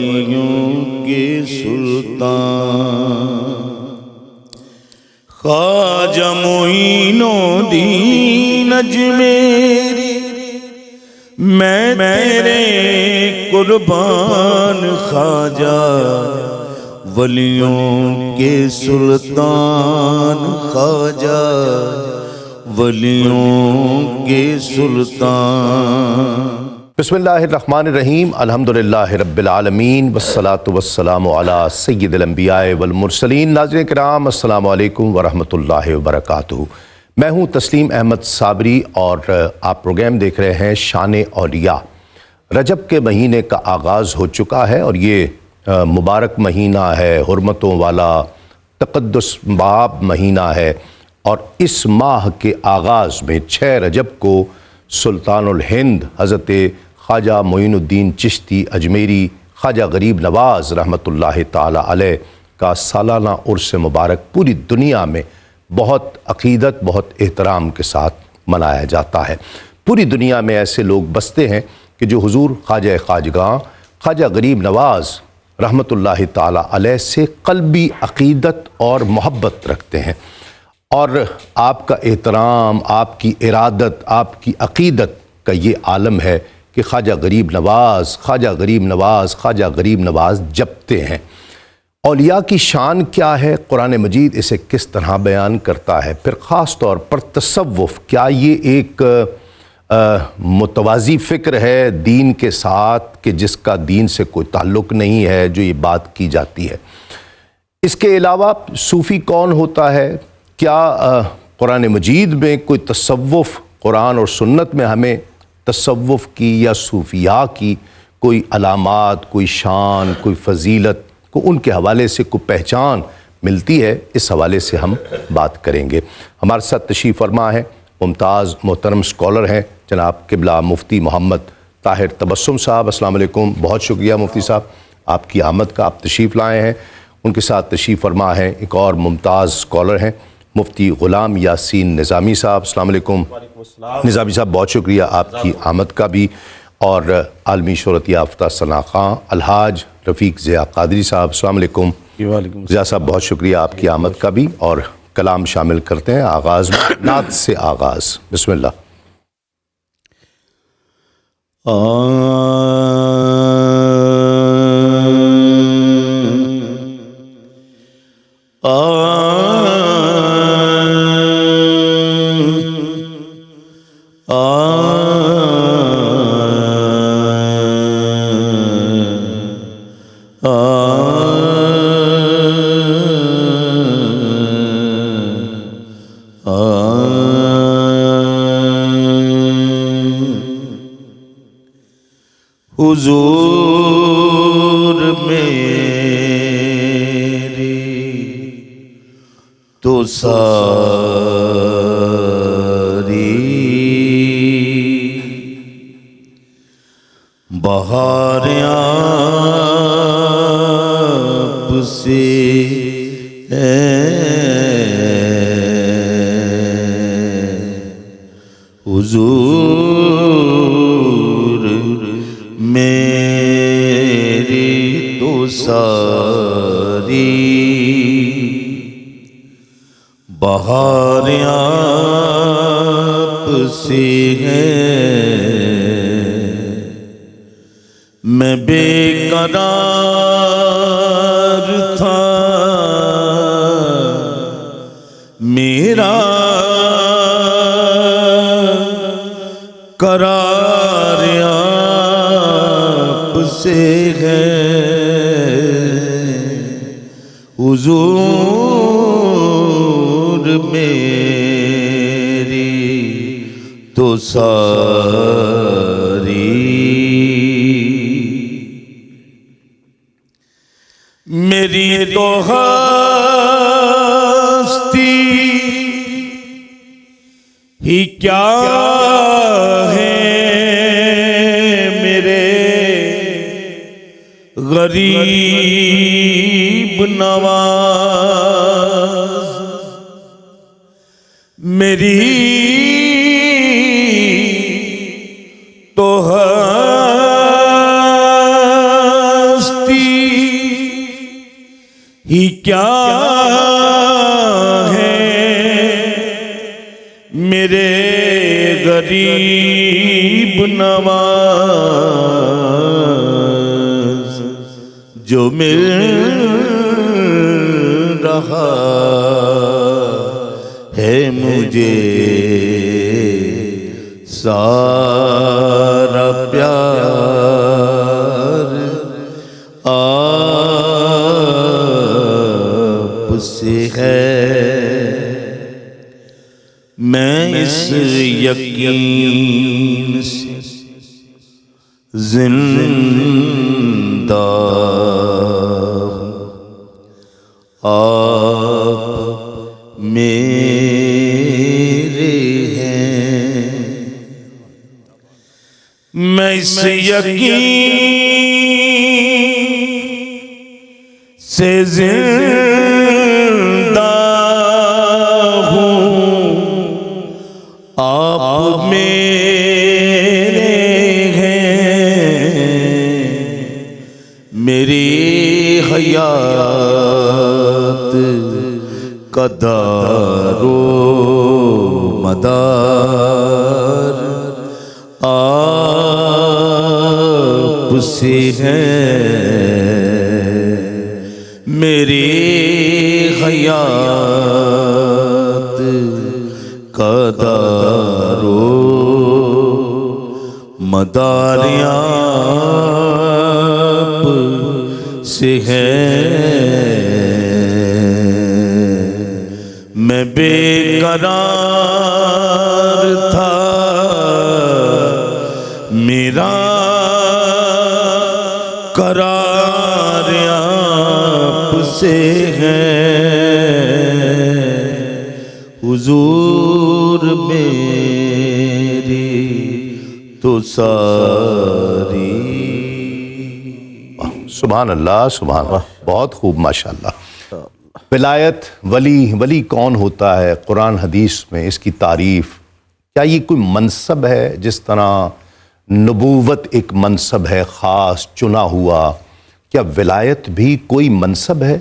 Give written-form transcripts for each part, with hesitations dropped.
ولیوں کے سلطان خواجہ معین الدین اجمیری، میں تیرے قربان خواجہ ولیوں کے سلطان، خواجہ ولیوں کے سلطان۔ بسم اللہ الرحمن الرحیم، الحمدللہ رب العالمین، والصلاة والسلام علی سید الانبیاء والمرسلین۔ ناظرین کرام، السلام علیکم ورحمۃ اللہ وبرکاتہ۔ میں ہوں تسلیم احمد صابری اور آپ پروگرام دیکھ رہے ہیں شان اولیاء۔ رجب کے مہینے کا آغاز ہو چکا ہے اور یہ مبارک مہینہ ہے، حرمتوں والا تقدس باب مہینہ ہے، اور اس ماہ کے آغاز میں 6 رجب کو سلطان الہند حضرت خواجہ معین الدین چشتی اجمیری خواجہ غریب نواز رحمۃ اللہ تعالی علیہ کا سالانہ عرس مبارک پوری دنیا میں بہت عقیدت، بہت احترام کے ساتھ منایا جاتا ہے۔ پوری دنیا میں ایسے لوگ بستے ہیں کہ جو حضور خواجہ خواجگاں خواجہ غریب نواز رحمۃ اللہ تعالی علیہ سے قلبی عقیدت اور محبت رکھتے ہیں، اور آپ کا احترام، آپ کی ارادت، آپ کی عقیدت کا یہ عالم ہے کہ خواجہ غریب نواز، خواجہ غریب نواز، خواجہ غریب نواز جپتے ہیں۔ اولیاء کی شان کیا ہے، قرآن مجید اسے کس طرح بیان کرتا ہے، پھر خاص طور پر تصوف، کیا یہ ایک متوازی فکر ہے دین کے ساتھ کہ جس کا دین سے کوئی تعلق نہیں ہے، جو یہ بات کی جاتی ہے۔ اس کے علاوہ صوفی کون ہوتا ہے، کیا قرآن مجید میں کوئی تصوف، قرآن اور سنت میں ہمیں تصوف کی یا صوفیاء کی کوئی علامات، کوئی شان، کوئی فضیلت کو ان کے حوالے سے کوئی پہچان ملتی ہے، اس حوالے سے ہم بات کریں گے۔ ہمارے ساتھ تشریف فرما ہے ممتاز محترم اسکالر ہیں جناب قبلہ مفتی محمد طاہر تبسم صاحب۔ السلام علیکم، بہت شکریہ مفتی صاحب آپ کی آمد کا، آپ تشریف لائے ہیں۔ ان کے ساتھ تشریف فرما ہے ایک اور ممتاز اسکالر ہیں مفتی غلام یاسین نظامی صاحب۔ السلام علیکم نظامی صاحب، بہت شکریہ آپ کی آمد کا بھی۔ اور عالمی شہرت یافتہ ثنا خواں الحاج رفیق ضیاء قادری صاحب، السلام علیکم ضیاء صاحب، بہت شکریہ آپ کی آمد کا بھی۔ اور کلام شامل کرتے ہیں، آغاز میں نعت سے آغاز، بسم اللہ۔ حضور میری تو ساری بہار آپ سے ہے، حضور میری تو ساری بہار آپ سے ہے، میں بے قرار تھا، میرا قرار آپ سے ہے، حضور میری تو ساری میری تو ہستی ہی کیا ہے، میرے غریب نواز، میری تو ہستی ہی کیا ہے میرے غریب نواز جو مل رہا ہے مجھے سارا پیار آپ سے ہے میں اس یقین سے زندہ آپ میرے ہیں میں اس یقین سے زندہ ہوں آپ میرے ہیں میری حیات کا دار و مدار آپ سے ہے میری حیات کا دار و مدار آپ سے ہے میں بے قرار تھا میرا قرار آپ سے ہے حضور میری تو ساری سبحان اللہ سبحان اللہ، بہت خوب ماشاءاللہ۔ ولایت ولی کون ہوتا ہے قرآن حدیث میں اس کی تعریف؟ کیا یہ کوئی منصب ہے جس طرح نبوت ایک منصب ہے خاص چنا ہوا، کیا ولایت بھی کوئی منصب ہے؟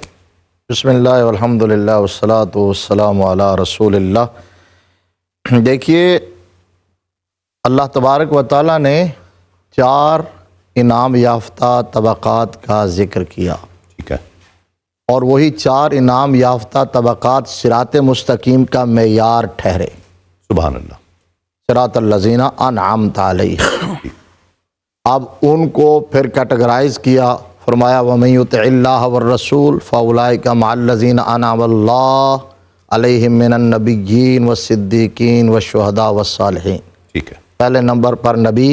بسم اللہ والحمدللہ والصلاة والسلام علی رسول اللہ۔ دیکھیے اللہ تبارک و تعالیٰ نے 4 انعام یافتہ طبقات کا ذکر کیا، ٹھیک ہے، اور وہی 4 انعام یافتہ طبقات صراط مستقیم کا معیار ٹھہرے۔ سبحان اللہ۔ صراط الذین انعمت علیہم، اب ان کو پھر کیٹیگرائز کیا، فرمایا وَمَن يُطِعِ اللَّهَ وَالرَّسُولَ فَأُولَٰئِكَ مَعَ الَّذِينَ أَنْعَمَ اللَّهُ عَلَيْهِم مِّنَ النَّبِيِّينَ وَالصِّدِّيقِينَ وَالشُّهَدَاءِ وَالصَّالِحِينَ۔ ٹھیک ہے، پہلے نمبر پر نبی،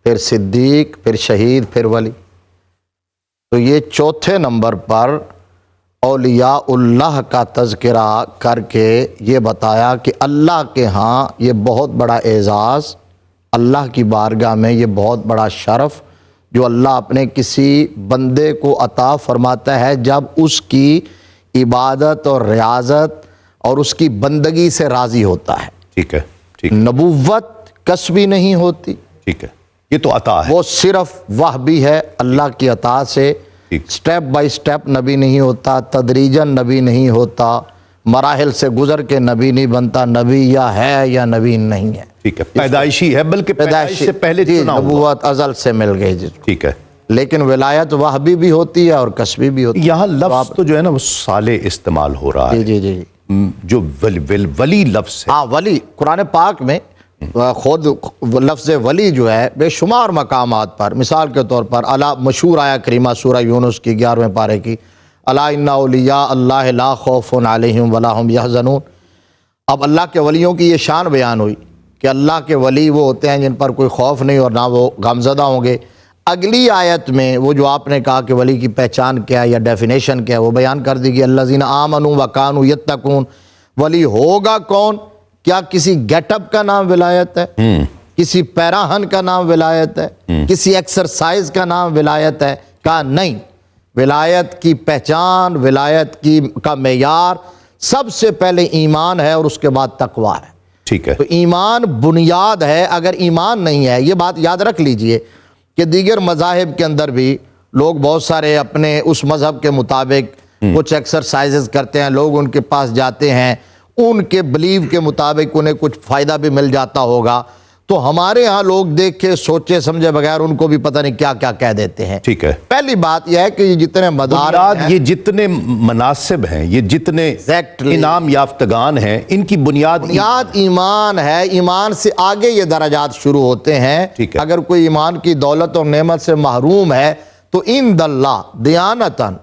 پھر صدیق، پھر شہید، پھر ولی۔ تو یہ چوتھے نمبر پر اولیاء اللہ کا تذکرہ کر کے یہ بتایا کہ اللہ کے ہاں یہ بہت بڑا اعزاز، اللہ کی بارگاہ میں یہ بہت بڑا شرف جو اللہ اپنے کسی بندے کو عطا فرماتا ہے جب اس کی عبادت اور ریاضت اور اس کی بندگی سے راضی ہوتا ہے۔ ٹھیک ہے، ٹھیک، نبوت کسبی نہیں ہوتی، ٹھیک ہے، یہ تو عطا ہے۔ وہ صرف وحبی ہے اللہ کی عطا سے، سٹیپ بائی سٹیپ نبی نہیں ہوتا، تدریجاً نبی نہیں ہوتا، مراحل سے گزر کے نبی نہیں بنتا، نبی یا ہے یا نبی نہیں ہے، ٹھیک ہے، پیدائشی ہے، بلکہ پیدائش سے پہلے جی، چنا ہوا۔ نبوت ازل سے مل گئی جی، ٹھیک ہے، لیکن ولایت وحبی بھی ہوتی ہے اور کسبی بھی ہوتی ہے۔ یہاں لفظ تو جو ہے نا وہ صالح استعمال ہو رہا ہے، جی جی جی، جو ولی لفظ ہے، ہاں ولی قرآن پاک میں خود لفظ ولی جو ہے بے شمار مقامات پر، مثال کے طور پر مشہور آیا کریمہ سورہ یونس کی 11ویں پارے کی، الا ان اولیاء اللہ لا خوف علیہم ولا هم یحزنون۔ اب اللہ کے ولیوں کی یہ شان بیان ہوئی کہ اللہ کے ولی وہ ہوتے ہیں جن پر کوئی خوف نہیں اور نہ وہ غمزدہ ہوں گے۔ اگلی آیت میں وہ جو آپ نے کہا کہ ولی کی پہچان کیا ہے یا ڈیفینیشن کیا ہے وہ بیان کر دی گئی، الذین آمنوا وکانوا یتقون۔ ولی ہوگا کون؟ کیا کسی گیٹ اپ کا نام ولایت ہے؟ کسی پیراہن کا نام ولایت ہے؟ کسی ایکسرسائز کا نام ولایت ہے؟ کہا نہیں، ولایت کی پہچان، ولایت کا معیار سب سے پہلے ایمان ہے اور اس کے بعد تقویٰ ہے۔ ٹھیک ہے، تو ایمان بنیاد ہے، اگر ایمان نہیں ہے، یہ بات یاد رکھ لیجئے کہ دیگر مذاہب کے اندر بھی لوگ بہت سارے اپنے اس مذہب کے مطابق کچھ ایکسرسائزز کرتے ہیں لوگ، ان کے پاس جاتے ہیں، ان کے بلیو کے مطابق انہیں کچھ فائدہ بھی مل جاتا ہوگا، تو ہمارے ہاں لوگ دیکھ کے سوچے سمجھے بغیر ان کو بھی پتہ نہیں کیا کیا کہہ دیتے ہیں۔ ٹھیک ہے، پہلی بات یہ ہے کہ یہ جتنے مدارس ہیں، یہ جتنے مناسب ہیں، یہ جتنے Exactly. انعام یافتگان ہیں، ان کی بنیاد ایمان ہے، ایمان سے آگے یہ درجات شروع ہوتے ہیں۔ ٹھیک ہے۔ اگر کوئی ایمان کی دولت اور نعمت سے محروم ہے تو عند اللہ دیانتاً،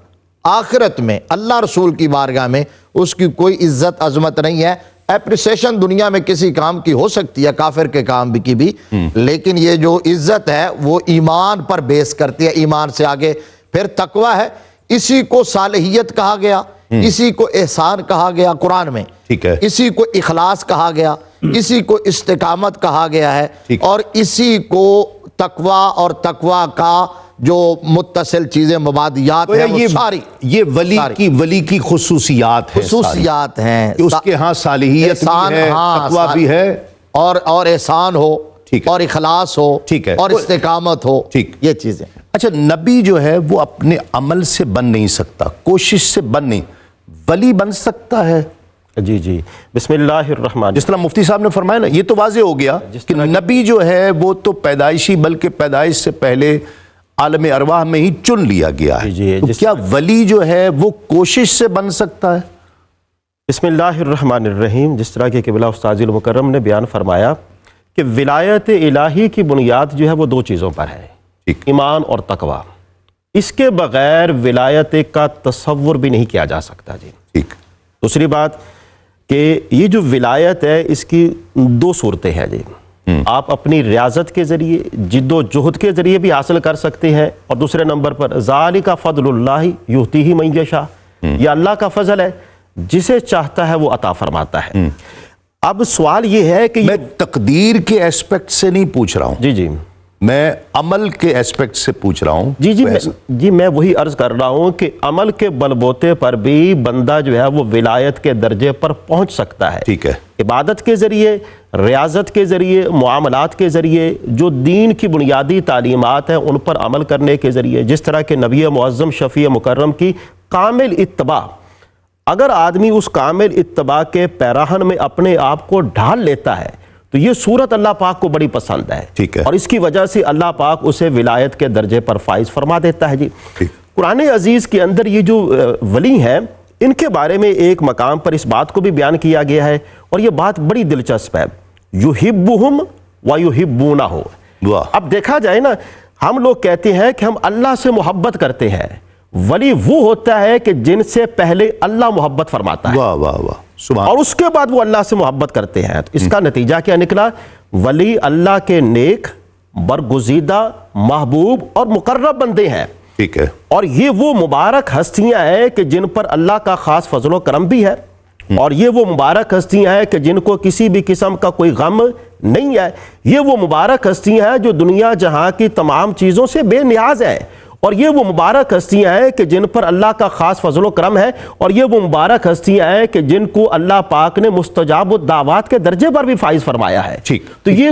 آخرت میں اللہ رسول کی بارگاہ میں اس کی کوئی عزت عظمت نہیں ہے۔ اپریسیشن دنیا میں کسی کام کی ہو سکتی ہے، کافر کے کام کی بھی، لیکن یہ جو عزت ہے وہ ایمان پر بیس کرتی ہے، ایمان سے آگے پھر تقوی ہے۔ اسی کو صالحیت کہا گیا، اسی کو احسان کہا گیا قرآن میں، ٹھیک ہے، اسی کو اخلاص کہا گیا، اسی کو استقامت کہا گیا ہے، اور اسی کو تقوی اور تقوی کا جو متصل چیزیں مبادیات ہیں وہ ساری یہ ولی کی خصوصیات ہیں، خصوصیات ہیں کہ اس کے ہاں صالحیت بھی ہے، تقوی بھی ہے، اور احسان ہو، اور اخلاص ہو، ٹھیک ہے، اور استقامت ہو، یہ چیزیں۔ اچھا، نبی جو ہے وہ اپنے عمل سے بن نہیں سکتا، کوشش سے بن نہیں، ولی بن سکتا ہے؟ جی جی، بسم اللہ الرحمن، جس طرح مفتی صاحب نے فرمایا نا، یہ تو واضح ہو گیا کہ نبی جو ہے وہ تو پیدائشی بلکہ پیدائش سے پہلے عالم ارواح میں ہی چن لیا گیا ہے، تو کیا ولی جو ہے وہ کوشش سے بن سکتا ہے؟ بسم اللہ الرحمن الرحیم، جس طرح کہ قبلہ استاذ المکرم نے بیان فرمایا کہ ولایت الہی کی بنیاد جو ہے وہ دو چیزوں پر ہے، ایمان اور تقوی۔ اس کے بغیر ولایت کا تصور بھی نہیں کیا جا سکتا۔ جی ٹھیک۔ دوسری بات کہ یہ جو ولایت ہے اس کی دو صورتیں ہیں جی، آپ اپنی ریاضت کے ذریعے، جد و جہد کے ذریعے بھی حاصل کر سکتے ہیں، اور دوسرے نمبر پر ذالک فضل اللہ یؤتیہ من یشاء، یہ اللہ کا فضل ہے، جسے چاہتا ہے وہ عطا فرماتا ہے۔ اب سوال یہ ہے کہ میں تقدیر کے ایسپیکٹ سے نہیں پوچھ رہا ہوں، جی جی، میں عمل کے ایسپیکٹ سے پوچھ رہا ہوں۔ جی میں وہی عرض کر رہا ہوں کہ عمل کے بلبوتے پر بھی بندہ جو ہے وہ ولایت کے درجے پر پہنچ سکتا ہے۔ ٹھیک ہے، عبادت کے ذریعے، ریاضت کے ذریعے، معاملات کے ذریعے، جو دین کی بنیادی تعلیمات ہیں ان پر عمل کرنے کے ذریعے، جس طرح کہ نبی معظم شفیع مکرم کی کامل اتباع، اگر آدمی اس کامل اتباع کے پیراہن میں اپنے آپ کو ڈھال لیتا ہے تو یہ صورت اللہ پاک کو بڑی پسند ہے، ٹھیک ہے، اور اس کی وجہ سے اللہ پاک اسے ولایت کے درجے پر فائز فرما دیتا ہے۔ جی قرآن عزیز کے اندر یہ جو ولی ہیں ان کے بارے میں ایک مقام پر اس بات کو بھی بیان کیا گیا ہے، اور یہ بات بڑی دلچسپ ہے، یحبہم ویحبونہ۔ اب دیکھا جائے نا، ہم لوگ کہتے ہیں کہ ہم اللہ سے محبت کرتے ہیں، ولی وہ ہوتا ہے کہ جن سے پہلے اللہ محبت فرماتا ہے، واہ واہ واہ، سبحان، اور اس کے بعد وہ اللہ سے محبت کرتے ہیں۔ تو اس کا نتیجہ کیا نکلا؟ ولی اللہ کے نیک، برگزیدہ، محبوب اور مقرب بندے ہیں۔ ٹھیک ہے، اور یہ وہ مبارک ہستیاں ہیں کہ جن پر اللہ کا خاص فضل و کرم بھی ہے، اور یہ وہ مبارک ہستیاں ہیں کہ جن کو کسی بھی قسم کا کوئی غم نہیں ہے۔ یہ وہ مبارک ہستیاں ہیں جو دنیا جہاں کی تمام چیزوں سے بے نیاز ہیں، اور یہ وہ مبارک ہستیاں ہیں کہ جن پر اللہ کا خاص فضل و کرم ہے، اور یہ وہ مبارک ہستیاں ہیں کہ جن کو اللہ پاک نے مستجاب الدعوات کے درجے پر بھی فائز فرمایا ہے۔ تو یہ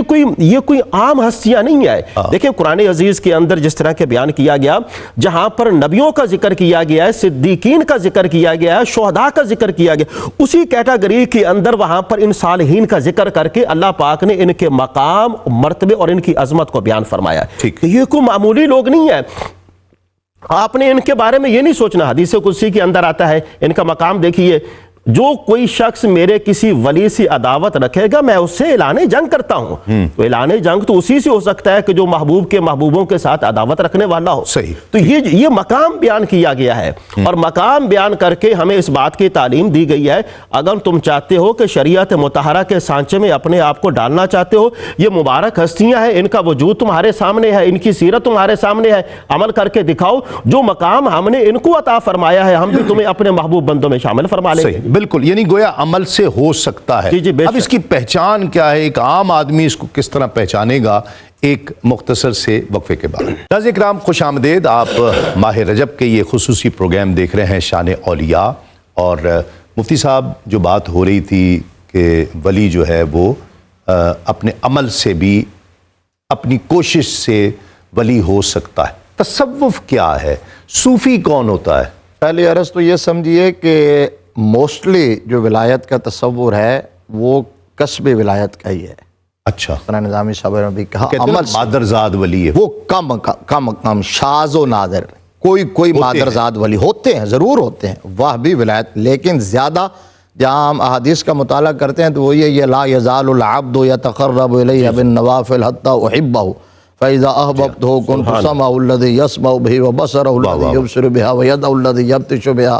کوئی عام ہستیاں نہیں ہے۔ دیکھیں قرآن عزیز کے اندر جس طرح کے بیان کیا گیا، جہاں پر نبیوں کا ذکر کیا گیا ہے، صدیقین کا ذکر کیا گیا ہے، شہداء کا ذکر کیا گیا، اسی کیٹیگری کے اندر وہاں پر ان صالحین کا ذکر کر کے اللہ پاک نے ان کے مقام، مرتبے اور ان کی عظمت کو بیان فرمایا۔ یہ کوئی معمولی لوگ نہیں ہے۔ آپ نے ان کے بارے میں یہ نہیں سوچنا، حدیث قدسی کے اندر آتا ہے، ان کا مقام دیکھیے، جو کوئی شخص میرے کسی ولی سے عداوت رکھے گا میں اس سے اعلان جنگ کرتا ہوں۔ تو اعلان جنگ تو اسی سے ہو سکتا ہے کہ جو محبوب کے محبوبوں کے ساتھ عداوت رکھنے والا ہو۔ صحیح۔ تو یہ مقام بیان کیا گیا ہے، اور مقام بیان کر کے ہمیں اس بات کی تعلیم دی گئی ہے، اگر تم چاہتے ہو کہ شریعت مطہرہ کے سانچے میں اپنے آپ کو ڈالنا چاہتے ہو، یہ مبارک ہستیاں ہیں، ان کا وجود تمہارے سامنے ہے، ان کی سیرت تمہارے سامنے ہے، عمل کر کے دکھاؤ، جو مقام ہم نے ان کو عطا فرمایا ہے ہم بھی تمہیں اپنے محبوب بندوں میں شامل فرما لیں گے۔ بالکل، یعنی گویا عمل سے ہو سکتا ہے۔ اب اس کی پہچان کیا ہے؟ ایک عام آدمی اس کو کس طرح پہچانے گا؟ ایک مختصر سے وقفے کے بعد۔ ناظرین کرام خوش آمدید، آپ ماہ رجب کے یہ خصوصی پروگرام دیکھ رہے ہیں شان اولیاء، اور مفتی صاحب جو بات ہو رہی تھی کہ ولی جو ہے وہ اپنے عمل سے بھی، اپنی کوشش سے ولی ہو سکتا ہے۔ تصوف کیا ہے؟ صوفی کون ہوتا ہے؟ پہلی عرض تو یہ سمجھیے کہ موسٹلی جو ولایت کا تصور ہے وہ کسب ولایت کا ہی ہے. اچھا. نظامی صاحب نے بھی کہا کہتے ہیں عمل سے مادرزاد ولی ہے وہ کم شاذ و نادر کوئی مادرزاد ولی ہوتے ہیں، ضرور ہوتے ہیں، وہ بھی ولایت، لیکن زیادہ جہاں ہم احادیث کا مطالعہ کرتے ہیں تو وہ یہ لا یزال العبد یتقرب الی بالنوافل حتی احبہ فاذا احببته كنت سمعه الذي يسمع به وبصره الذي يبصر بها ويده الذي يبطش بها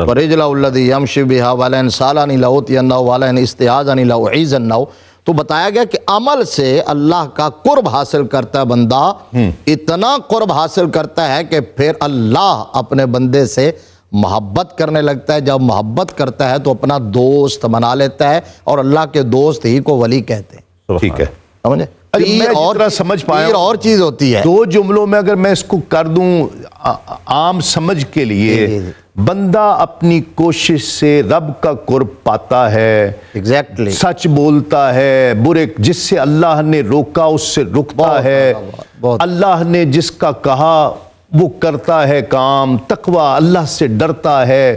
ورجله الذي يمشي بها ولئن سالني لاوتینه ولئن استعاذني لاعیذنه. تو بتایا گیا کہ عمل سے اللہ کا قرب حاصل کرتا ہے بندہ، اتنا قرب حاصل کرتا ہے کہ پھر اللہ اپنے بندے سے محبت کرنے لگتا ہے. جب محبت کرتا ہے تو اپنا دوست بنا لیتا ہے، اور اللہ کے دوست ہی کو ولی کہتے ہیں. ٹھیک ہے. سمجھے؟ میں جتنا سمجھ پایا پیر اور چیز ہوتی ہے. دو جملوں میں اگر میں اس کو کر دوں عام سمجھ کے لیے، بندہ اپنی کوشش سے رب کا قرب پاتا ہے، ایگزیکٹلی سچ بولتا ہے، برے جس سے اللہ نے روکا اس سے رکتا ہے، اللہ نے جس کا کہا وہ کرتا ہے کام، تقوی اللہ سے ڈرتا ہے،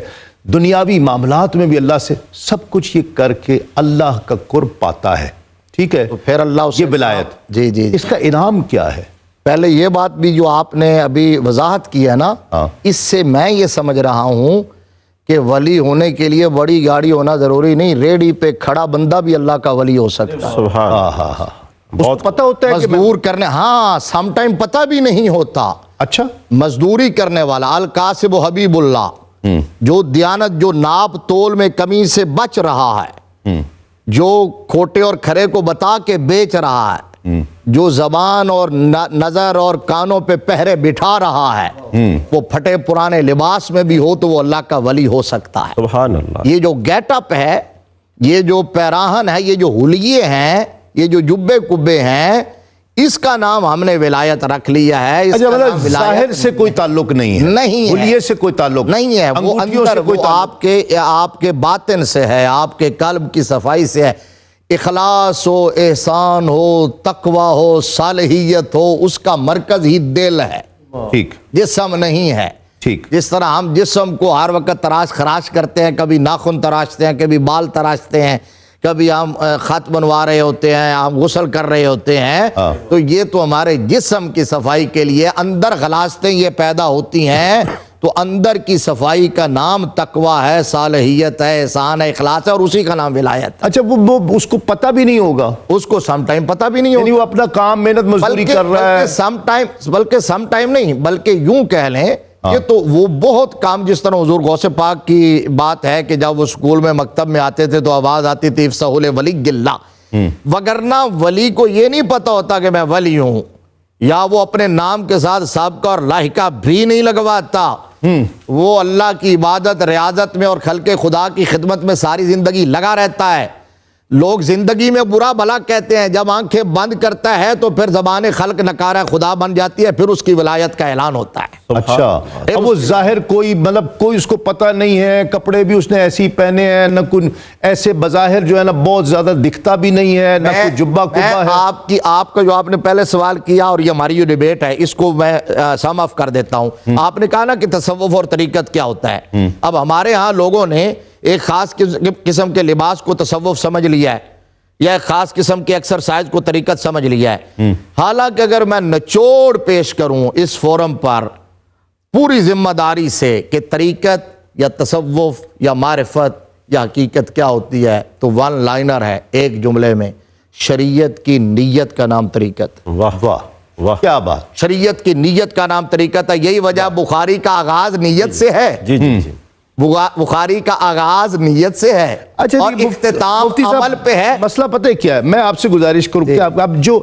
دنیاوی معاملات میں بھی اللہ سے سب کچھ یہ کر کے اللہ کا قرب پاتا ہے. ٹھیک ہے. تو پھر اللہ اس یہ ولایت جی جی اس کا انعام کیا ہے؟ پہلے یہ بات بھی جو آپ نے ابھی وضاحت کی ہے نا، اس سے میں یہ سمجھ رہا ہوں کہ ولی ہونے کے لیے بڑی گاڑی ہونا ضروری نہیں، ریڈی پہ کھڑا بندہ بھی اللہ کا ولی ہو سکتا ہے. سبحان بہت پتہ ہوتا ہے کہ مزدور کرنے، ہاں سم ٹائم پتہ بھی نہیں ہوتا. اچھا. مزدوری کرنے والا القاسب حبیب اللہ، جو دیانت، جو ناپ تول میں کمی سے بچ رہا ہے، جو کھوٹے اور کھرے کو بتا کے بیچ رہا ہے، جو زبان اور نظر اور کانوں پہ پہرے بٹھا رہا ہے، وہ پھٹے پرانے لباس میں بھی ہو تو وہ اللہ کا ولی ہو سکتا ہے. سبحان اللہ. یہ جو گیٹ اپ ہے، یہ جو پیراہن ہے، یہ جو حلیے ہیں، یہ جو جبے کبے ہیں، اس کا نام ہم نے ولایت رکھ لیا ہے. اس کا نام ظاہر سے کوئی تعلق نہیں ہے، نہیں ہے، حلیے سے کوئی تعلق نہیں ہے. وہ اندر وہ آپ کے باطن سے ہے، آپ کے قلب کی صفائی سے ہے. اخلاص ہو، احسان ہو، تقوی ہو، صالحیت ہو، اس کا مرکز ہی دل ہے. ٹھیک. جسم نہیں ہے. ٹھیک. جس طرح ہم جسم کو ہر وقت تراش خراش کرتے ہیں، کبھی ناخن تراشتے ہیں، کبھی بال تراشتے ہیں، کبھی ہم خط بنوا رہے ہوتے ہیں، ہم غسل کر رہے ہوتے ہیں، تو یہ تو ہمارے جسم کی صفائی کے لیے اندر غلاظتیں یہ پیدا ہوتی ہیں. تو اندر کی صفائی کا نام تقوی ہے، صالحیت ہے، احسان ہے، اخلاص ہے، اور اسی کا نام ولایت ہے. اچھا. وہ اس کو پتہ بھی نہیں ہوگا، اس کو سم ٹائم پتہ بھی نہیں یعنی ہوگا، وہ اپنا کام محنت مزدوری کر رہا ہے. بلکہ سم ٹائم نہیں، بلکہ یوں کہہ لیں کہ تو وہ بہت کام، جس طرح حضور غوث پاک کی بات ہے کہ جب وہ اسکول میں مکتب میں آتے تھے تو آواز آتی تھی افصحوا لولی اللہ، وگرنہ ولی کو یہ نہیں پتہ ہوتا کہ میں ولی ہوں، یا وہ اپنے نام کے ساتھ سابقہ اور لاحقہ بھی نہیں لگواتا. وہ اللہ کی عبادت، ریاضت میں اور خلق خدا کی خدمت میں ساری زندگی لگا رہتا ہے. لوگ زندگی میں برا بھلا کہتے ہیں، جب آنکھیں بند کرتا ہے تو پھر زبان خلق نکارہ خدا بن جاتی ہے، پھر اس کی ولایت کا اعلان ہوتا ہے. اچھا. اب وہ ظاہر کوئی کوئی اس کو پتہ نہیں ہے، کپڑے بھی اس نے ایسے ہی پہنے ہیں، نہ کوئی ایسے بظاہر جو ہے نا بہت زیادہ دکھتا بھی نہیں ہے، نہ کوئی جبہ کبا ہے. آپ کا جو آپ نے پہلے سوال کیا، اور یہ ہماری جو ڈیبیٹ ہے، اس کو میں سم آف کر دیتا ہوں. آپ نے کہا نا کہ تصوف اور طریقت کیا ہوتا ہے. اب ہمارے ہاں لوگوں نے ایک خاص قسم کے لباس کو تصوف سمجھ لیا ہے، یا ایک خاص قسم کی ایکسرسائز کو طریقت سمجھ لیا ہے. حالانکہ اگر میں نچوڑ پیش کروں اس فورم پر پوری ذمہ داری سے کہ طریقت یا تصوف یا معرفت یا حقیقت کیا ہوتی ہے، تو ون لائنر ہے ایک جملے میں: شریعت کی نیت کا نام طریقت. واہ واہ واہ، کیا بات. شریعت کی نیت کا نام طریقت ہے. یہی وجہ بخاری کا آغاز نیت سے ہے. جی جی جی. بخاری کا آغاز نیت سے ہے، اچھا. اور اختتام عمل پہ ہے. مسئلہ پتہ ہے کیا ہے؟ میں آپ سے گزارش کروں کہ آپ جو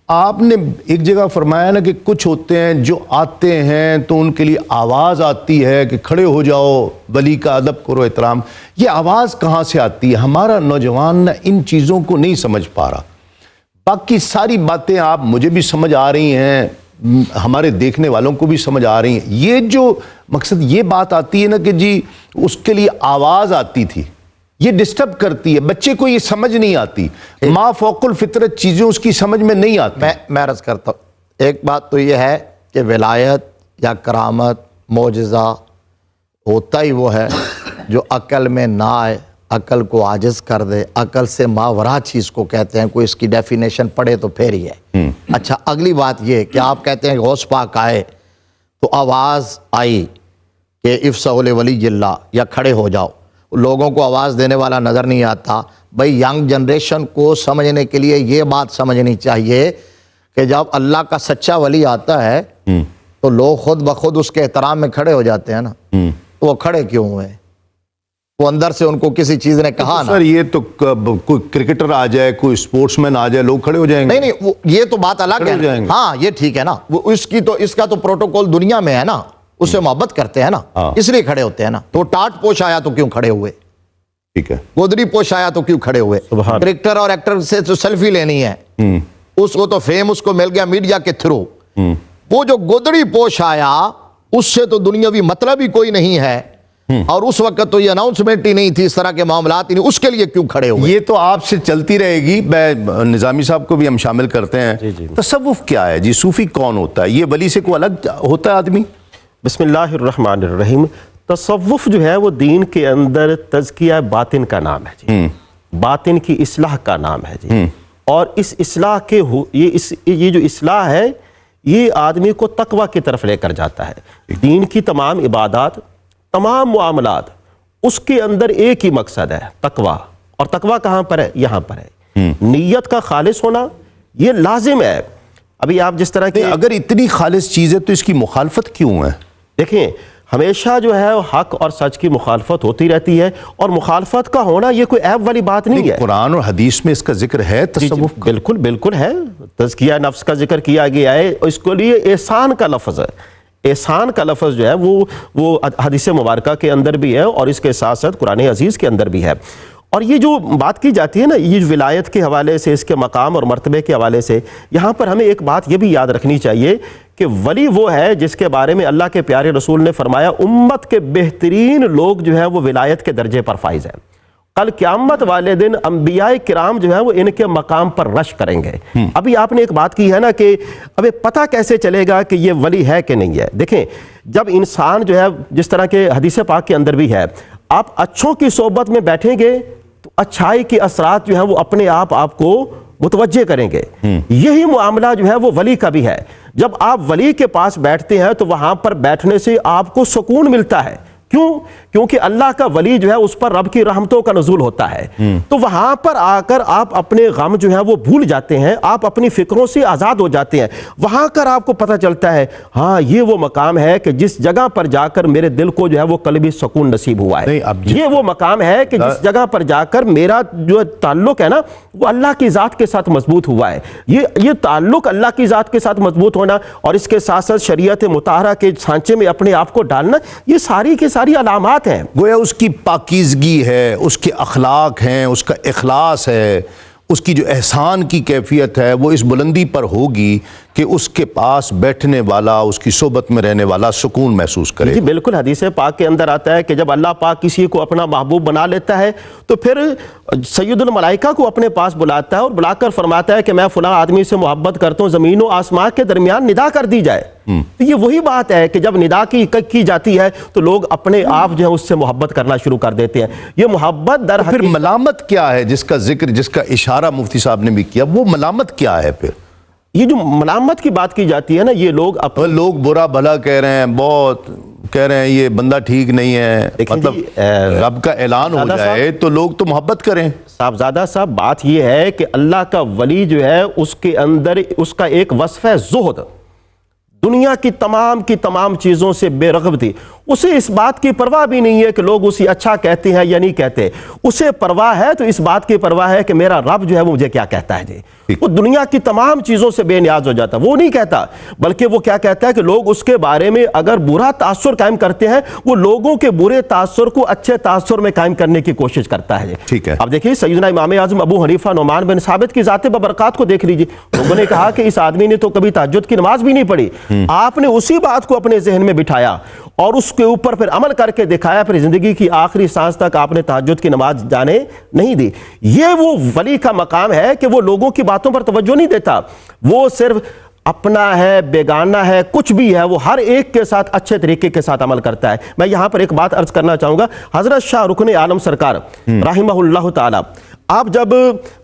آپ نے ایک جگہ فرمایا نا کہ کچھ ہوتے ہیں جو آتے ہیں تو ان کے لیے آواز آتی ہے کہ کھڑے ہو جاؤ، ولی کا ادب کرو، احترام. یہ آواز کہاں سے آتی ہے؟ ہمارا نوجوان نا ان چیزوں کو نہیں سمجھ پا رہا. باقی ساری باتیں آپ مجھے بھی سمجھ آ رہی ہیں، ہمارے دیکھنے والوں کو بھی سمجھ آ رہی ہیں. یہ جو مقصد یہ بات آتی ہے نا کہ جی اس کے لیے آواز آتی تھی، یہ ڈسٹرب کرتی ہے بچے کو، یہ سمجھ نہیں آتی. ما فوق الفطرت چیزیں اس کی سمجھ میں نہیں آتی. میں عرض کرتا ہوں، ایک بات تو یہ ہے کہ ولایت یا کرامت، معجزہ، ہوتا ہی وہ ہے جو عقل میں نہ آئے، عقل کو عاجز کر دے، عقل سے ماورا چیز کو کہتے ہیں، کوئی اس کی ڈیفینیشن پڑھے تو پھر ہی ہے۔ اچھا، اگلی بات یہ کہ آپ کہتے ہیں غوث پاک آئے تو آواز آئی کہ افصحوا لولی اللہ، یا کھڑے ہو جاؤ، لوگوں کو آواز دینے والا نظر نہیں آتا۔ بھائی ینگ جنریشن کو سمجھنے کے لیے یہ بات سمجھنی چاہیے کہ جب اللہ کا سچا ولی آتا ہے تو لوگ خود بخود اس کے احترام میں کھڑے ہو جاتے ہیں نا، تو وہ کھڑے کیوں ہوئے؟ وہ اندر سے ان کو کسی چیز نے کہا نا۔ سر یہ تو کوئی کرکٹر آ جائے، کوئی سپورٹس مین آ جائے، لوگ کھڑے ہو جائیں گے؟ نہیں یہ تو بات الگ ہے، ہاں یہ ٹھیک ہے نا، اس کا تو پروٹوکول دنیا میں ہے نا، اس سے محبت کرتے ہیں نا، اس لیے کھڑے ہوتے ہیں نا۔ تو ٹاٹ پوش آیا تو کیوں کھڑے ہوئے؟ ٹھیک ہے، گودری پوش آیا تو کیوں کھڑے ہوئے؟ کرکٹر اور ایکٹر سے تو سیلفی لینی ہے، اس کو تو فیم اس کو مل گیا میڈیا کے تھرو۔ وہ جو گودری پوش آیا اس سے تو دنیاوی مطلب ہی کوئی نہیں ہے، اور اس وقت تو یہ اناؤنسمنٹ ہی نہیں تھی، اس طرح کے معاملات ہی نہیں، اس کے لیے کیوں کھڑے ہوئے؟ یہ تو آپ سے چلتی رہے گی، میں نظامی صاحب کو بھی ہم شامل کرتے ہیں۔ تصوف کیا ہے جی؟ صوفی کون ہوتا ہے؟ یہ ولی سے کوئی الگ ہوتا ہے آدمی؟ بسم اللہ الرحمن الرحیم۔ تصوف جو ہے وہ دین کے اندر تزکیہ باطن کا نام ہے جی، باطن کی اصلاح کا نام ہے جی، اور اس اصلاح کے یہ جو اصلاح ہے یہ آدمی کو تقوی کی طرف لے کر جاتا ہے۔ دین کی تمام عبادات، تمام معاملات، اس کے اندر ایک ہی مقصد ہے، تقوی۔ اور تقوی کہاں پر ہے؟ یہاں پر ہے۔ نیت کا خالص ہونا یہ لازم ہے۔ ابھی آپ جس طرح کی اگر اتنی خالص چیز ہے تو اس کی مخالفت کیوں ہے؟ دیکھیں، ہمیشہ جو ہے حق اور سچ کی مخالفت ہوتی رہتی ہے، اور مخالفت کا ہونا یہ کوئی عیب والی بات نہیں ہے۔ قرآن اور حدیث میں اس کا ذکر ہے تصوف کا؟ بالکل بالکل ہے، تزکیہ نفس کا ذکر کیا گیا ہے، اس کے لیے احسان کا لفظ ہے۔ احسان کا لفظ جو ہے وہ حدیث مبارکہ کے اندر بھی ہے، اور اس کے ساتھ ساتھ قرآن عزیز کے اندر بھی ہے۔ اور یہ جو بات کی جاتی ہے نا، یہ ولایت کے حوالے سے، اس کے مقام اور مرتبے کے حوالے سے، یہاں پر ہمیں ایک بات یہ بھی یاد رکھنی چاہیے کہ ولی وہ ہے جس کے بارے میں اللہ کے پیارے رسول نے فرمایا امت کے بہترین لوگ جو ہیں وہ ولایت کے درجے پر فائز ہیں۔ کل قیامت والے دن انبیاء کرام جو ہیں وہ ان کے مقام پر رش کریں گے۔ ابھی آپ نے ایک بات کی ہے نا کہ ابھی پتہ کیسے چلے گا کہ یہ ولی ہے کہ نہیں ہے؟ دیکھیں، جب انسان جو ہے جس طرح کے حدیث پاک کے اندر بھی ہے، آپ اچھوں کی صحبت میں بیٹھیں گے تو اچھائی کے اثرات جو ہیں وہ اپنے آپ کو متوجہ کریں گے۔ یہی معاملہ جو ہے وہ ولی کا بھی ہے۔ جب آپ ولی کے پاس بیٹھتے ہیں تو وہاں پر بیٹھنے سے آپ کو سکون ملتا ہے۔ کیوں؟ کیونکہ اللہ کا ولی جو ہے اس پر رب کی رحمتوں کا نزول ہوتا ہے، تو وہاں پر آ کر آپ اپنے غم جو ہے وہ بھول جاتے ہیں، آپ اپنی فکروں سے آزاد ہو جاتے ہیں۔ وہاں کر آپ کو پتہ چلتا ہے ہاں یہ وہ مقام ہے کہ جس جگہ پر جا کر میرے دل کو جو ہے وہ قلبی سکون نصیب ہوا ہے۔ یہ وہ مقام ہے کہ جس جگہ پر جا کر میرا جو تعلق ہے نا وہ اللہ کی ذات کے ساتھ مضبوط ہوا ہے۔ یہ تعلق اللہ کی ذات کے ساتھ مضبوط ہونا اور اس کے ساتھ ساتھ شریعت مطہرہ کے سانچے میں اپنے آپ کو ڈالنا، یہ ساری علامات ہیں۔ گویا اس کی پاکیزگی ہے، اس کے اخلاق ہیں، اس کا اخلاص ہے، اس کی جو احسان کی کیفیت ہے وہ اس بلندی پر ہوگی کہ اس کے پاس بیٹھنے والا، اس کی صحبت میں رہنے والا سکون محسوس کرے۔ جی بالکل، حدیث پاک کے اندر آتا ہے کہ جب اللہ پاک کسی کو اپنا محبوب بنا لیتا ہے تو پھر سید الملائکہ کو اپنے پاس بلاتا ہے اور بلا کر فرماتا ہے کہ میں فلاں آدمی سے محبت کرتا ہوں، زمین و آسمان کے درمیان ندا کر دی جائے۔ تو یہ وہی بات ہے کہ جب ندا کی جاتی ہے تو لوگ اپنے آپ جو ہے اس سے محبت کرنا شروع کر دیتے ہیں۔ یہ محبت در پھر ملامت کیا ہے جس کا ذکر، جس کا اشارہ مفتی صاحب نے بھی کیا، وہ ملامت کیا ہے؟ پھر یہ جو ملامت کی بات کی جاتی ہے نا، یہ لوگ برا بھلا کہہ رہے ہیں، بہت کہہ رہے ہیں یہ بندہ ٹھیک نہیں ہے، مطلب رب کا اعلان ہو جائے تو لوگ تو محبت کریں۔ صاحبزادہ صاحب، بات یہ ہے کہ اللہ کا ولی جو ہے اس کے اندر اس کا ایک وصف ہے زہد، دنیا کی تمام چیزوں سے بے رغب تھی۔ اسے اس بات کی پرواہ بھی نہیں ہے کہ لوگ اسے اچھا کہتے ہیں یا نہیں کہتے، اسے پرواہ ہے تو اس بات کی پرواہ ہے کہ میرا رب جو ہے وہ مجھے کیا کہتا ہے جی۔ وہ دنیا کی تمام چیزوں سے بے نیاز ہو جاتا ہے، وہ نہیں کہتا، بلکہ وہ کیا کہتا ہے کہ لوگ اس کے بارے میں اگر برا تاثر قائم کرتے ہیں وہ لوگوں کے برے تاثر کو اچھے تاثر میں قائم کرنے کی کوشش کرتا ہے۔ ٹھیک ہے، اب دیکھیے سیدنا امام اعظم ابو حنیفہ نعمان بن ثابت کی ذات ببرکات کو دیکھ لیجیے۔ لوگوں نے کہا کہ اس آدمی نے تو کبھی تہجد کی نماز بھی نہیں پڑھی، آپ نے اسی بات کو اپنے ذہن میں بٹھایا اور اس کے اوپر پھر عمل کر کے دکھایا، پھر زندگی کی آخری سانس تک آپ نے تہجد کی نماز جانے نہیں دی۔ یہ وہ ولی کا مقام ہے کہ وہ لوگوں کی باتوں پر توجہ نہیں دیتا، وہ صرف اپنا ہے بیگانہ ہے کچھ بھی ہے وہ ہر ایک کے ساتھ اچھے طریقے کے ساتھ عمل کرتا ہے. میں یہاں پر ایک بات عرض کرنا چاہوں گا. حضرت شاہ رکن عالم سرکار رحمہ اللہ تعالی آپ جب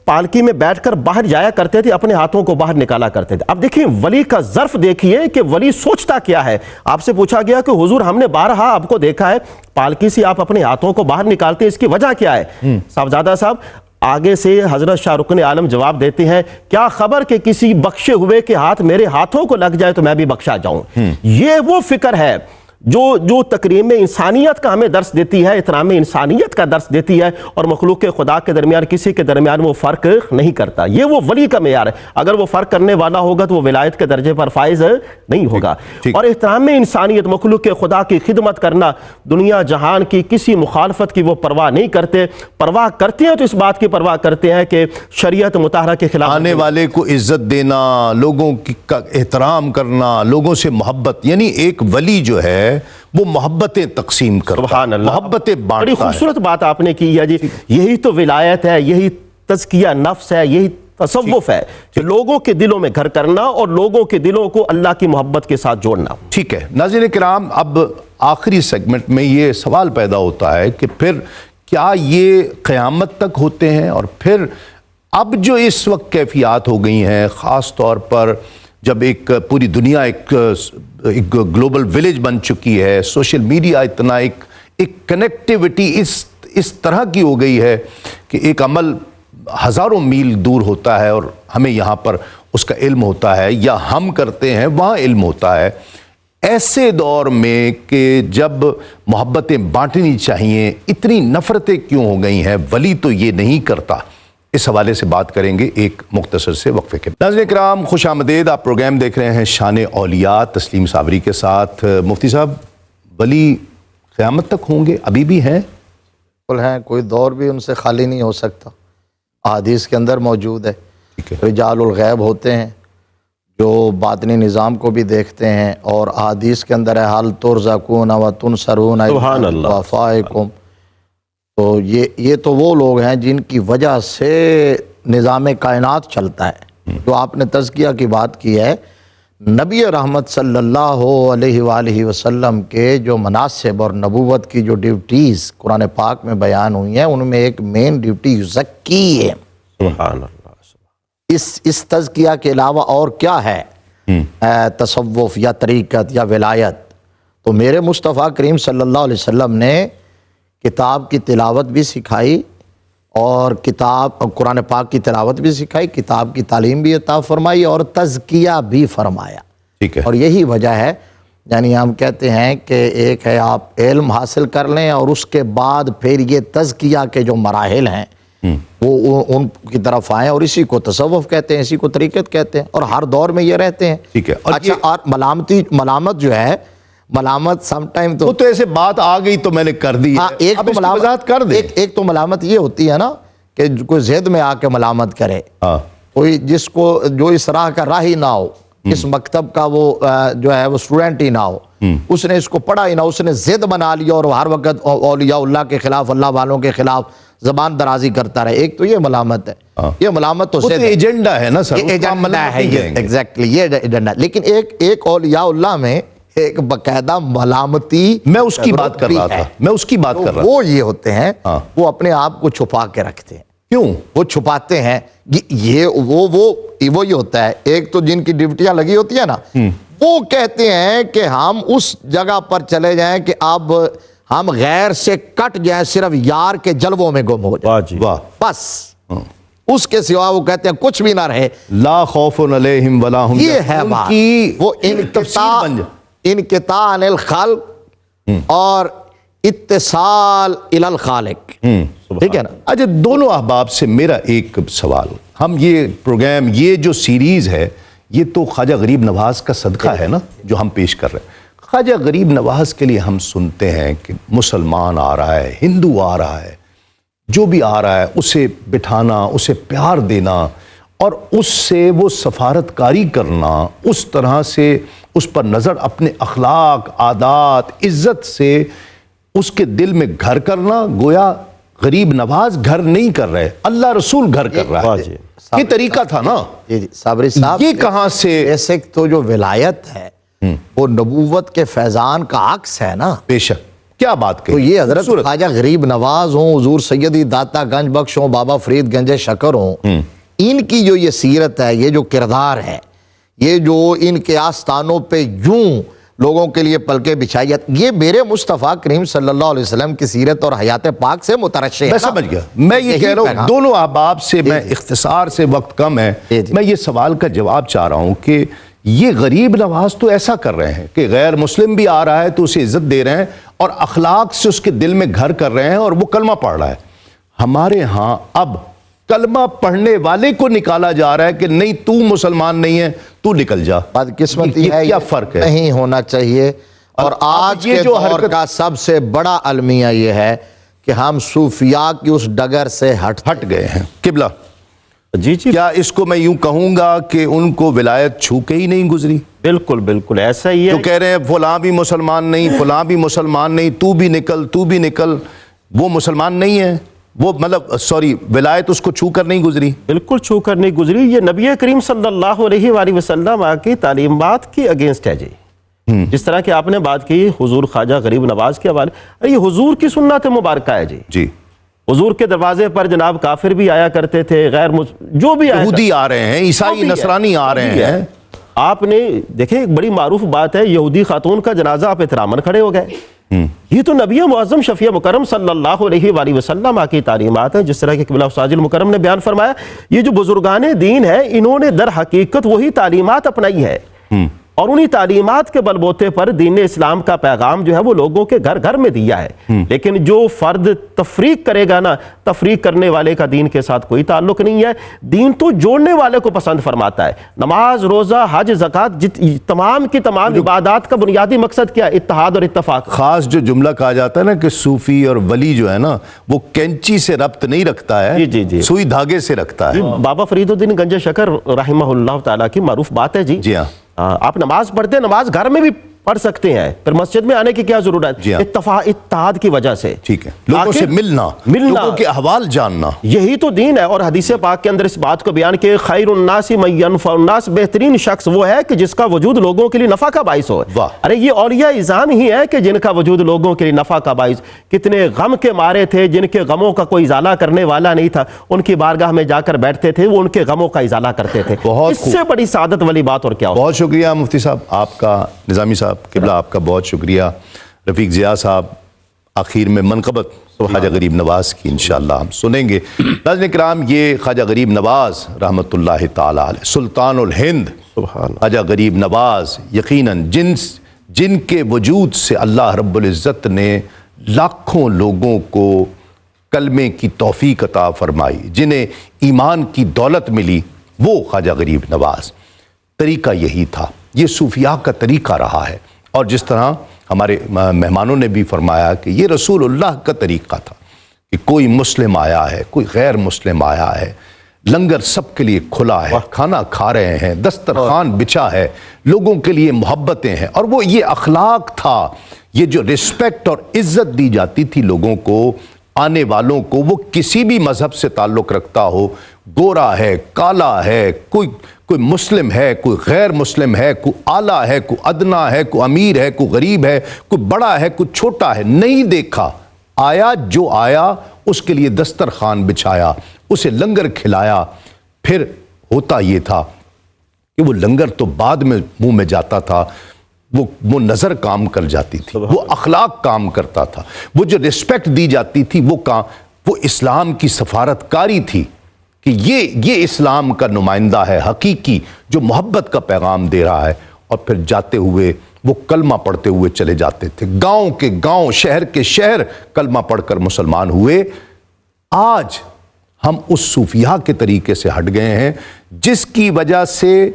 پالکی میں بیٹھ کر باہر جایا کرتے تھے اپنے ہاتھوں کو باہر نکالا کرتے تھے. اب دیکھیں ولی کا ظرف دیکھیے کہ ولی سوچتا کیا ہے. آپ سے پوچھا گیا کہ حضور ہم نے بارہا آپ کو دیکھا ہے پالکی سے آپ اپنے ہاتھوں کو باہر نکالتے ہیں, اس کی وجہ کیا ہے؟ صاحبزادہ صاحب آگے سے حضرت شاہ رکن عالم جواب دیتے ہیں کیا خبر کہ کسی بخشے ہوئے کے ہاتھ میرے ہاتھوں کو لگ جائے تو میں بھی بخشا جاؤں. یہ وہ فکر ہے جو تکریم انسانیت کا ہمیں درس دیتی ہے, احترام انسانیت کا درس دیتی ہے, اور مخلوق خدا کے درمیان کسی کے درمیان وہ فرق نہیں کرتا. یہ وہ ولی کا معیار ہے. اگر وہ فرق کرنے والا ہوگا تو وہ ولایت کے درجے پر فائز نہیں ہوگا. اور احترام انسانیت, مخلوق خدا کی خدمت کرنا, دنیا جہان کی کسی مخالفت کی وہ پرواہ نہیں کرتے. پرواہ کرتے ہیں تو اس بات کی پرواہ کرتے ہیں کہ شریعت مطہرہ کے خلاف آنے والے کو عزت دینا, لوگوں کا احترام کرنا, لوگوں سے محبت. یعنی ایک ولی جو ہے وہ محبتیں تقسیم کرتا ہے, سبحان اللہ, محبتیں بڑی بانٹتا ہے. خوبصورت بات آپ نے کی ہے جی. یہی تو ولایت ہے, یہی تزکیہ نفس ہے, یہی تصوف ہے کہ لوگوں کے دلوں میں گھر کرنا اور لوگوں کے دلوں کو اللہ کی محبت کے ساتھ جوڑنا. ٹھیک ہے ناظرین کرام, اب آخری سیگمنٹ میں یہ سوال پیدا ہوتا ہے کہ پھر کیا یہ قیامت تک ہوتے ہیں؟ اور پھر اب جو اس وقت کیفیات ہو گئی ہیں, خاص طور پر جب ایک پوری دنیا ایک گلوبل ولیج بن چکی ہے, سوشل میڈیا اتنا ایک کنیکٹیوٹی اس طرح کی ہو گئی ہے کہ ایک عمل ہزاروں میل دور ہوتا ہے اور ہمیں یہاں پر اس کا علم ہوتا ہے, یا ہم کرتے ہیں وہاں علم ہوتا ہے. ایسے دور میں کہ جب محبتیں بانٹنی چاہیے, اتنی نفرتیں کیوں ہو گئی ہیں؟ ولی تو یہ نہیں کرتا. اس حوالے سے بات کریں گے ایک مختصر سے وقفے کے. ناظرین کرام خوش آمدید, آپ پروگرام دیکھ رہے ہیں شان اولیاء تسلیم صابری کے ساتھ. مفتی صاحب, ولی قیامت تک ہوں گے؟ ابھی بھی ہیں؟ ہیں, کوئی دور بھی ان سے خالی نہیں ہو سکتا. احادیث کے اندر موجود ہے. رجال الغیب ہوتے ہیں جو باطنی نظام کو بھی دیکھتے ہیں, اور احادیث کے اندر ہے حل ترزقون و تنصرون بوفائکم. تو یہ تو وہ لوگ ہیں جن کی وجہ سے نظام کائنات چلتا ہے. جو آپ نے تزکیہ کی بات کی ہے, نبی رحمت صلی اللہ علیہ وآلہ وسلم کے جو مناسب اور نبوت کی جو ڈیوٹیز قرآن پاک میں بیان ہوئی ہیں, ان میں ایک مین ڈیوٹی یزکی ہے. سبحان اللہ. اس تزکیہ کے علاوہ اور کیا ہے تصوف یا طریقت یا ولایت؟ تو میرے مصطفیٰ کریم صلی اللہ علیہ وسلم نے کتاب کی تلاوت بھی سکھائی, اور قرآن پاک کی تلاوت بھی سکھائی, کتاب کی تعلیم بھی عطا فرمائی, اور تزکیہ بھی فرمایا. ٹھیک ہے. اور یہی وجہ ہے, یعنی ہم کہتے ہیں کہ ایک ہے آپ علم حاصل کر لیں, اور اس کے بعد پھر یہ تزکیہ کے جو مراحل ہیں وہ ان کی طرف آئیں, اور اسی کو تصوف کہتے ہیں, اسی کو طریقت کہتے ہیں, اور ہر دور میں یہ رہتے ہیں. ٹھیک ہے. اچھا, اور ملامت جو ہے, ملامت سم ٹائم وہ تو ایسے بات آ گئی تو میں نے کر دی. ایک تو ملامت کر دے, ایک تو ملامت یہ ہوتی ہے نا کہ کوئی زد میں آ کے ملامت کرے, کوئی جس کو جو اس راہ کا راہی نہ ہو, اس مکتب کا وہ جو ہے وہ اسٹوڈنٹ ہی نہ ہو, اس نے اس کو پڑھا ہی نہ, اس نے زد بنا لیا اور ہر وقت اولیاء اللہ کے خلاف, اللہ والوں کے خلاف زبان درازی کرتا رہے. ایک تو یہ ملامت ہے. یہ ملامت تو ایجنڈا ہے نا سر, ایجنڈا ہے یہ, ایگزیکٹلی یہ ایجنڈا. لیکن ایک اولیاء اللہ میں ایک باقاعدہ ملامتی, میں اس کی بات کر رہا تھا, میں اس کی بات کر رہا تھا. وہ یہ ہوتے ہیں, وہ اپنے آپ کو چھپا کے رکھتے ہیں. کیوں وہ چھپاتے ہیں؟ یہ وہ یہ ہوتا ہے, ایک تو جن کی ڈیوٹیاں لگی ہوتی ہیں نا, وہ کہتے ہیں کہ ہم اس جگہ پر چلے جائیں کہ اب ہم غیر سے کٹ جائیں, صرف یار کے جلووں میں گم ہو جائیں, بس اس کے سوا وہ کہتے ہیں کچھ بھی نہ رہے. لا خوف علیہم ولا ہم. یہ ہے بات, وہ انقطاع عن الخلق اور اتصال الی الخالق. ٹھیک ہے نا. اچھا, دونوں احباب سے میرا ایک سوال, ہم یہ پروگرام, یہ جو سیریز ہے, یہ تو خواجہ غریب نواز کا صدقہ ہے نا جو ہم پیش کر رہے ہیں. خواجہ غریب نواز کے لیے ہم سنتے ہیں کہ مسلمان آ رہا ہے, ہندو آ رہا ہے, جو بھی آ رہا ہے اسے بٹھانا, اسے پیار دینا, اور اس سے وہ سفارت کاری کرنا, اس طرح سے اس پر نظر, اپنے اخلاق, عادات, عزت سے اس کے دل میں گھر کرنا. گویا غریب نواز گھر نہیں کر رہے, اللہ رسول گھر کر رہا ہے. یہ طریقہ تھا نا. جی صابری صاحب، یہ کہاں سے؟ بیسک تو جو ولایت ہے وہ نبوت کے فیضان کا عکس ہے نا. بے شک، کیا بات تو کہی. یہ حضرت خواجہ غریب نواز ہوں، حضور سیدی داتا گنج بخش ہوں، بابا فرید گنج شکر ہوں، ان کی جو یہ سیرت ہے، یہ جو کردار ہے، یہ جو ان کے آستانوں پہ یوں لوگوں کے لیے پلکیں بچھائی جاتی، یہ میرے مصطفیٰ کریم صلی اللہ علیہ وسلم کی سیرت اور حیات پاک سے مترشح ہے. میں سمجھ گیا. میں یہ کہہ رہا ہوں دونوں احباب سے میں اختصار سے، وقت کم ہے، میں یہ سوال کا جواب چاہ رہا ہوں کہ یہ غریب نواز تو ایسا کر رہے ہیں کہ غیر مسلم بھی آ رہا ہے تو اسے عزت دے رہے ہیں اور اخلاق سے اس کے دل میں گھر کر رہے ہیں اور وہ کلمہ پڑھ رہا ہے. ہمارے ہاں اب کلمہ پڑھنے والے کو نکالا جا رہا ہے کہ نہیں تو مسلمان نہیں ہے، تو نکل جا. بدقسمتی ہے، کیا فرق ہے؟ نہیں ہونا چاہیے. اور آج کے دور کا سب سے بڑا المیہ یہ ہے کہ ہم صوفیاء کی اس ڈگر سے ہٹ گئے ہیں. قبلہ جی جی، کیا اس کو میں یوں کہوں گا کہ ان کو ولایت چھو کے ہی نہیں گزری؟ بالکل بالکل ایسا ہی ہے. جو کہہ رہے ہیں فلاں بھی مسلمان نہیں، فلاں بھی مسلمان نہیں، تو بھی نکل، تو بھی نکل، وہ مسلمان نہیں ہے، وہ مطلب سوری ولایت اس کو چھو کر نہیں گزری. بالکل چھو کر نہیں گزری. یہ نبی کریم صلی اللہ علیہ وآلہ وسلم کی تعلیمات کی اگینسٹ ہے جی. جس طرح کہ آپ نے بات کی حضور خواجہ غریب نواز کے حوالے، یہ حضور کی سنت مبارکہ ہے جی. جی، حضور کے دروازے پر جناب کافر بھی آیا کرتے تھے، جو بھی یہودی آ رہے ہیں، عیسائی نصرانی آ رہے ہیں. آپ نے دیکھیں ایک بڑی معروف بات ہے، یہودی خاتون کا جنازہ آپ احتراماً کھڑے ہو گئے. یہ تو نبی معظم شفیع مکرم صلی اللہ علیہ وآلہ وسلم کی تعلیمات ہیں. جس طرح کہ قبلہ ساجل مکرم نے بیان فرمایا، یہ جو بزرگان دین ہیں انہوں نے در حقیقت وہی تعلیمات اپنائی ہے اور انہی تعلیمات کے بل بوتے پر دین اسلام کا پیغام جو ہے وہ لوگوں کے گھر گھر میں دیا ہے. لیکن جو فرد تفریق کرے گا نا، تفریق کرنے والے کا دین کے ساتھ کوئی تعلق نہیں ہے. دین تو جوڑنے والے کو پسند فرماتا ہے. نماز، روزہ، حج، زکوٰۃ، تمام کی تمام عبادات کا بنیادی مقصد کیا ہے؟ اتحاد اور اتفاق. خاص جو جملہ کہا جاتا ہے نا کہ صوفی اور ولی جو ہے نا وہ کینچی سے ربط نہیں رکھتا ہے، جی جی، سوئی دھاگے سے رکھتا ہے. بابا فرید الدین گنج شکر رحمہ اللہ تعالیٰ کی معروف بات ہے جی. جی ہاں، آپ نماز پڑھتے ہیں، نماز گھر میں بھی پڑھ سکتے ہیں، پھر مسجد میں آنے کی کیا ضرورت؟ جی ہاں، اتحاد کی وجہ سے. ٹھیک ہے، لوگوں سے ملنا، لوگوں کے احوال جاننا، یہی تو دین ہے. اور حدیث پاک کے اندر اس بات کو بیان کہ خیر الناس من ینفع الناس، بہترین شخص وہ ہے کہ جس کا وجود لوگوں کے لیے نفع کا باعث ہو. ارے یہ اولیاء اعظام ہی ہے کہ جن کا وجود لوگوں کے لیے نفع کا باعث. کتنے غم کے مارے تھے جن کے غموں کا کوئی ازالہ کرنے والا نہیں تھا، ان کی بارگاہ میں جا کر بیٹھتے تھے، وہ ان کے غموں کا ازالہ کرتے تھے. اس سے بڑی سعادت والی بات اور کیا ہو. بہت شکریہ مفتی صاحب آپ کا، نظامی صاحب قبلہ آپ کا بہت شکریہ. رفیق ضیاء صاحب آخر میں منقبت خواجہ غریب نواز کی انشاءاللہ ہم سنیں گے. ناظرین کرام، یہ خواجہ غریب نواز رحمۃ اللہ تعالی علیہ، سلطان الہند خواجہ غریب نواز، یقیناً جن کے وجود سے اللہ رب العزت نے لاکھوں لوگوں کو کلمے کی توفیق عطا فرمائی، جنہیں ایمان کی دولت ملی، وہ خواجہ غریب نواز. طریقہ یہی تھا، یہ صوفیاء کا طریقہ رہا ہے. اور جس طرح ہمارے مہمانوں نے بھی فرمایا کہ یہ رسول اللہ کا طریقہ تھا کہ کوئی مسلم آیا ہے، کوئی غیر مسلم آیا ہے، لنگر سب کے لیے کھلا ہے، کھانا کھا رہے ہیں، دسترخوان بچھا ہے، لوگوں کے لیے محبتیں ہیں. اور وہ یہ اخلاق تھا، یہ جو رسپیکٹ اور عزت دی جاتی تھی لوگوں کو، آنے والوں کو، وہ کسی بھی مذہب سے تعلق رکھتا ہو، گورا ہے، کالا ہے، کوئی مسلم ہے، کوئی غیر مسلم ہے، کوئی اعلیٰ ہے، کوئی ادنا ہے، کوئی امیر ہے، کوئی غریب ہے، کوئی بڑا ہے، کوئی چھوٹا ہے، نہیں دیکھا. آیا جو آیا اس کے لیے دسترخوان بچھایا، اسے لنگر کھلایا. پھر ہوتا یہ تھا کہ وہ لنگر تو بعد میں منہ میں جاتا تھا، وہ نظر کام کر جاتی تھی، وہ اخلاق کام کرتا تھا، وہ جو رسپیکٹ دی جاتی تھی وہ اسلام کی سفارت کاری تھی کہ یہ اسلام کا نمائندہ ہے حقیقی، جو محبت کا پیغام دے رہا ہے. اور پھر جاتے ہوئے وہ کلمہ پڑھتے ہوئے چلے جاتے تھے، گاؤں کے گاؤں، شہر کے شہر کلمہ پڑھ کر مسلمان ہوئے. آج ہم اس صوفیاء کے طریقے سے ہٹ گئے ہیں جس کی وجہ سے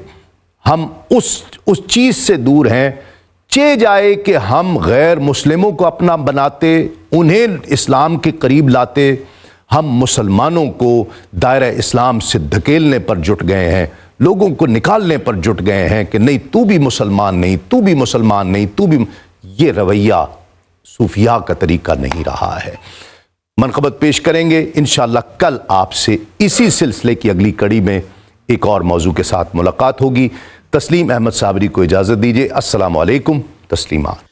ہم اس چیز سے دور ہیں. چہ جائے کہ ہم غیر مسلموں کو اپنا بناتے، انہیں اسلام کے قریب لاتے، ہم مسلمانوں کو دائرہ اسلام سے دھکیلنے پر جٹ گئے ہیں، لوگوں کو نکالنے پر جٹ گئے ہیں کہ نہیں تو بھی مسلمان نہیں، تو بھی مسلمان نہیں، تو بھی. یہ رویہ صوفیاء کا طریقہ نہیں رہا ہے. منقبت پیش کریں گے انشاءاللہ کل آپ سے اسی سلسلے کی اگلی کڑی میں ایک اور موضوع کے ساتھ ملاقات ہوگی۔ تسلیم احمد صابری کو اجازت دیجیے، السلام علیکم، تسلیمات۔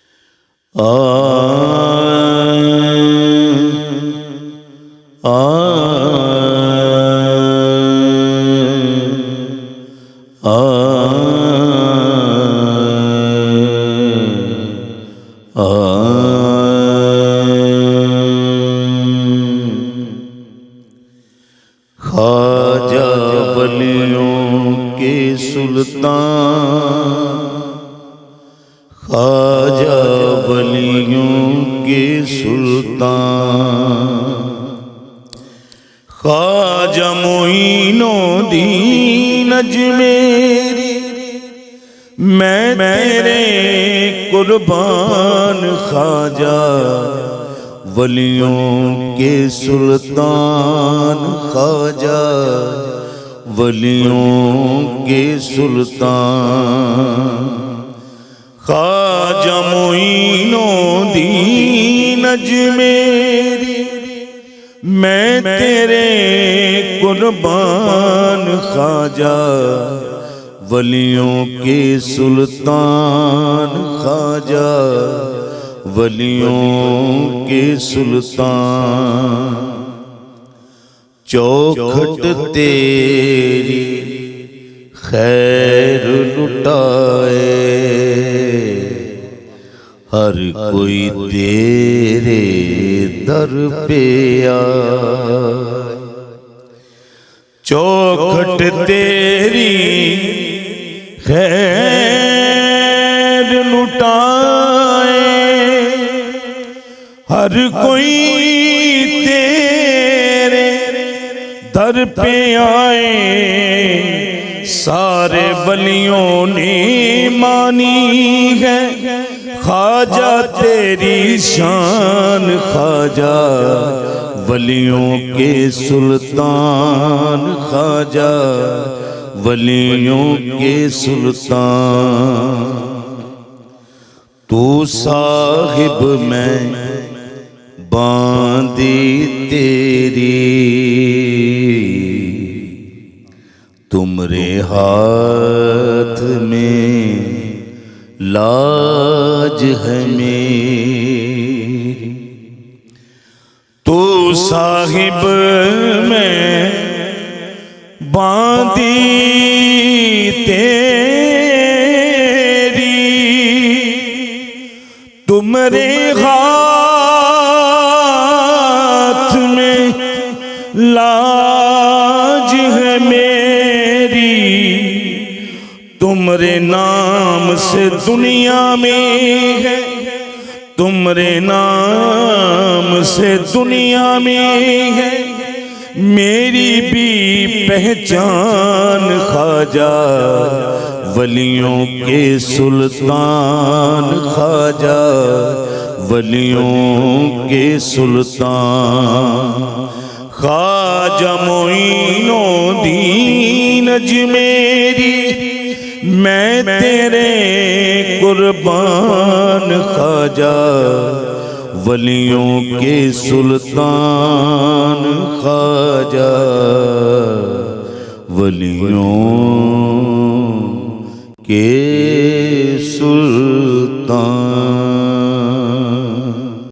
خواجہ ولیوں کے سلطان، خواجہ ولیوں کے سلطان، خواجہ معین الدین اجمیری، میں تیرے قربان خواجہ ولیوں کے سلطان، خواجہ ولیوں کے سلطان، خواجہ معین الدین اجمیری، میں تیرے قربان خواجہ ولیوں کے سلطان، خواجہ ولیوں کے سلطان، چوکھٹ تیری خیر لٹائے، ہر کوئی تیرے در پہ آئے، چوکھٹ تیری خیر لٹائے، ہر کوئی تیرے در پہ آئے، سارے ولیوں نے مانی ہے خواجہ تیری شان، خواجہ ولیوں کے سلطان، خواجہ ولیوں کے سلطان، تو صاحب میں باندی تیری، تمرے ہاتھ میں لاج ہے میری، تو صاحب میں باندی تیری، تمرے ہاتھ میں لاج ہے میری، تمرے نام سے دنیا میں ہے، تمرے نام سے دنیا میں ہے میری بھی پہچان، خواجہ ولیوں کے سلطان، خواجہ ولیوں کے سلطان، خواجہ معین الدین اجمیری، میں تیرے قربان خواجہ ولیوں کے سلطان، خواجہ ولیوں